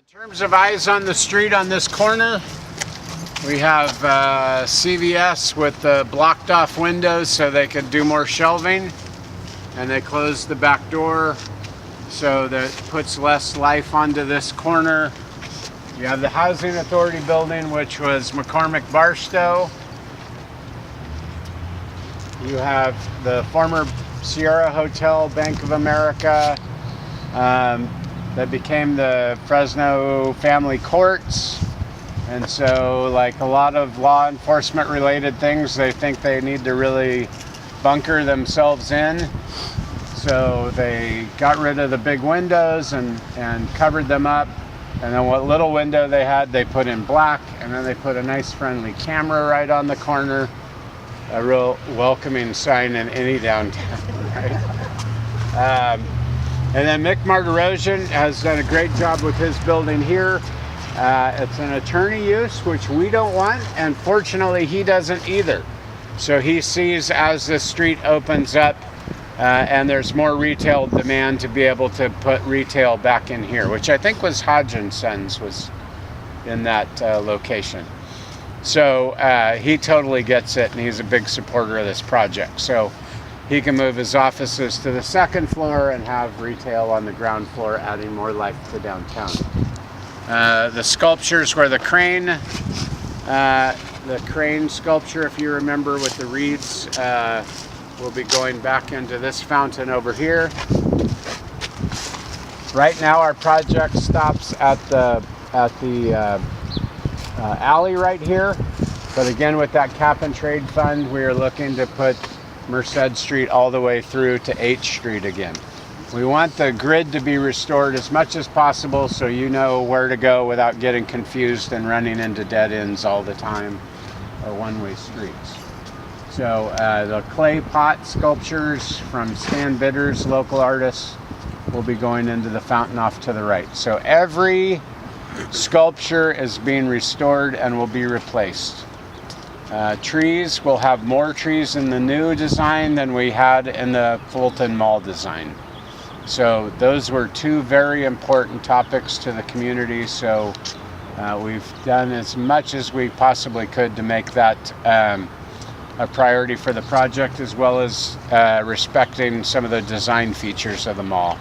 In terms of eyes on the street on this corner, we have CVS with the blocked off windows so they could do more shelving, and they closed the back door so that puts less life onto this corner. You have the Housing Authority building, which was McCormick Barstow. You have the former Sierra Hotel, Bank of America, that became the Fresno Family Courts. And so, like a lot of law enforcement related things, they think they need to really bunker themselves in. So they got rid of the big windows and covered them up. And then what little window they had, they put in black. And then they put a nice friendly camera right on the corner. A real welcoming sign in any downtown, right? And then Mick Martirosian has done a great job with his building here. It's an attorney use, which we don't want, and fortunately he doesn't either. So he sees as the street opens up and there's more retail demand to be able to put retail back in here, which I think was Hodge & Sons was in that location. So he totally gets it, and he's a big supporter of this project. So he can move his offices to the second floor and have retail on the ground floor, adding more life to downtown. The sculptures were the crane sculpture, if you remember, with the reeds, will be going back into this fountain over here. Right now our project stops at the alley right here, but again, with that cap and trade fund, we are looking to put Merced Street all the way through to H Street again. We want the grid to be restored as much as possible so you know where to go without getting confused and running into dead ends all the time or one-way streets. So the clay pot sculptures from Stan Bitters, local artists, will be going into the fountain off to the right. So every sculpture is being restored and will be replaced. Trees, we'll have more trees in the new design than we had in the Fulton Mall design. So those were two very important topics to the community. So we've done as much as we possibly could to make that a priority for the project, as well as respecting some of the design features of the mall.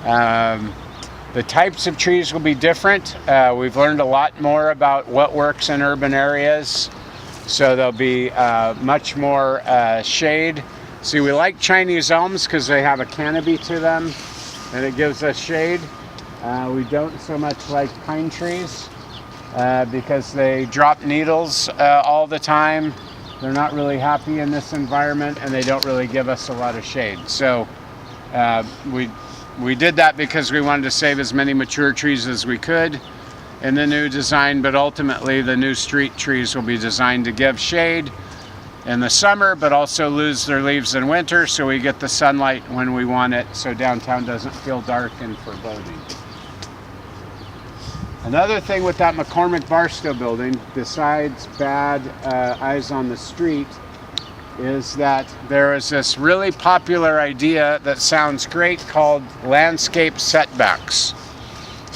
The types of trees will be different. We've learned a lot more about what works in urban areas. So there'll be much more shade. See, we like Chinese elms because they have a canopy to them and it gives us shade. We don't so much like pine trees because they drop needles all the time. They're not really happy in this environment, and they don't really give us a lot of shade. So we did that because we wanted to save as many mature trees as we could in the new design, but ultimately the new street trees will be designed to give shade in the summer, but also lose their leaves in winter, so we get the sunlight when we want it, so downtown doesn't feel dark and foreboding. Another thing with that McCormick Barstow building, besides bad eyes on the street, is that there is this really popular idea that sounds great called landscape setbacks.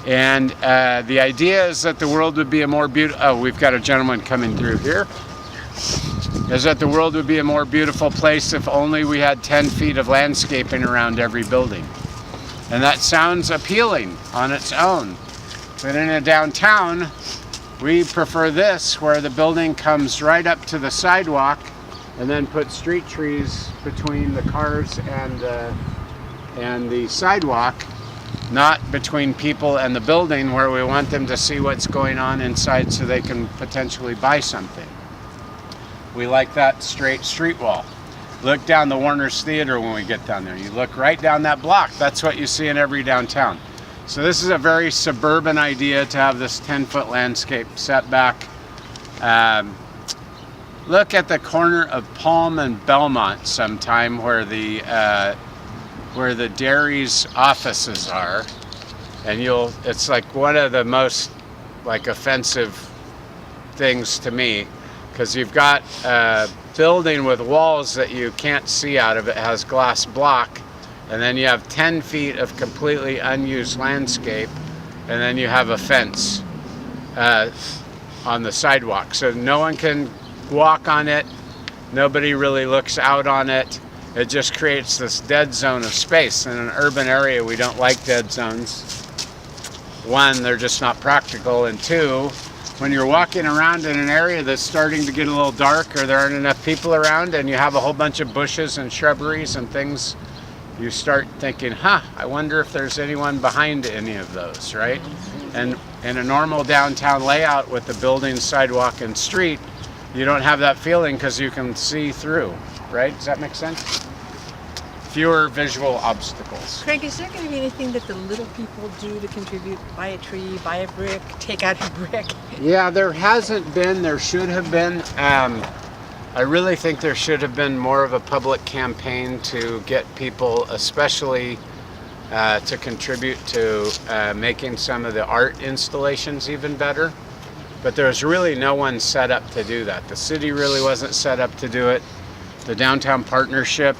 And the idea is that the world would be a more beautiful, oh, we've got a gentleman coming through here, is that the world would be a more beautiful place if only we had 10 feet of landscaping around every building. And that sounds appealing on its own. But in a downtown, we prefer this, where the building comes right up to the sidewalk and then put street trees between the cars and the sidewalk, not between people and the building, where we want them to see what's going on inside so they can potentially buy something. We like that straight street wall. Look down the Warner's Theater when we get down there. You look right down that block. That's what you see in every downtown. So this is a very suburban idea to have this 10-foot landscape setback. Look at the corner of Palm and Belmont sometime where the dairy's offices are, and it's like one of the most offensive things to me, because you've got a building with walls that you can't see out of. It has glass block, and then you have 10 feet of completely unused landscape, and then you have a fence on the sidewalk. So no one can walk on it. Nobody really looks out on it. It just creates this dead zone of space. In an urban area, we don't like dead zones. One, they're just not practical, and two, when you're walking around in an area that's starting to get a little dark or there aren't enough people around and you have a whole bunch of bushes and shrubberies and things, you start thinking, I wonder if there's anyone behind any of those, right? And in a normal downtown layout with the building, sidewalk, and street, you don't have that feeling because you can see through, right? Does that make sense? Fewer visual obstacles. Craig, is there going to be anything that the little people do to contribute? Buy a tree, buy a brick, take out a brick? Yeah, there hasn't been. There should have been. I really think there should have been more of a public campaign to get people, especially to contribute to making some of the art installations even better. But there's really no one set up to do that. The city really wasn't set up to do it. The Downtown Partnership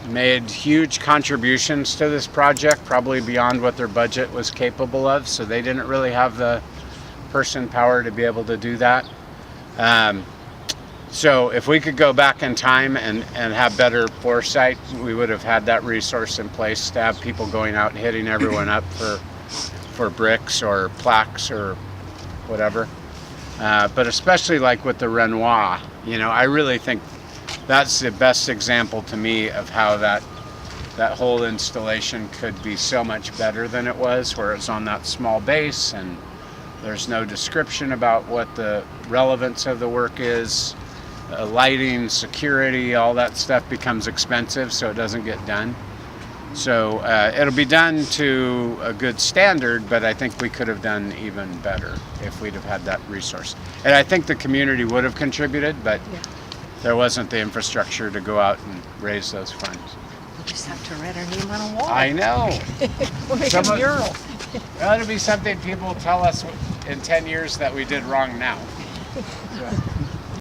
made huge contributions to this project, probably beyond what their budget was capable of, so they didn't really have the person power to be able to do that. So if we could go back in time and have better foresight, we would have had that resource in place to have people going out and hitting everyone up for bricks or plaques or whatever. But especially like with the Renoir, I really think that's the best example to me of how that whole installation could be so much better than it was, where it's on that small base and there's no description about what the relevance of the work is. Lighting, security, all that stuff becomes expensive, so it doesn't get done. So it'll be done to a good standard, but I think we could have done even better if we'd have had that resource. And I think the community would have contributed, but there wasn't the infrastructure to go out and raise those funds. We'll just have to write our name on a wall. I know. We'll make a mural. Well, it'll be something people tell us in 10 years that we did wrong now. So.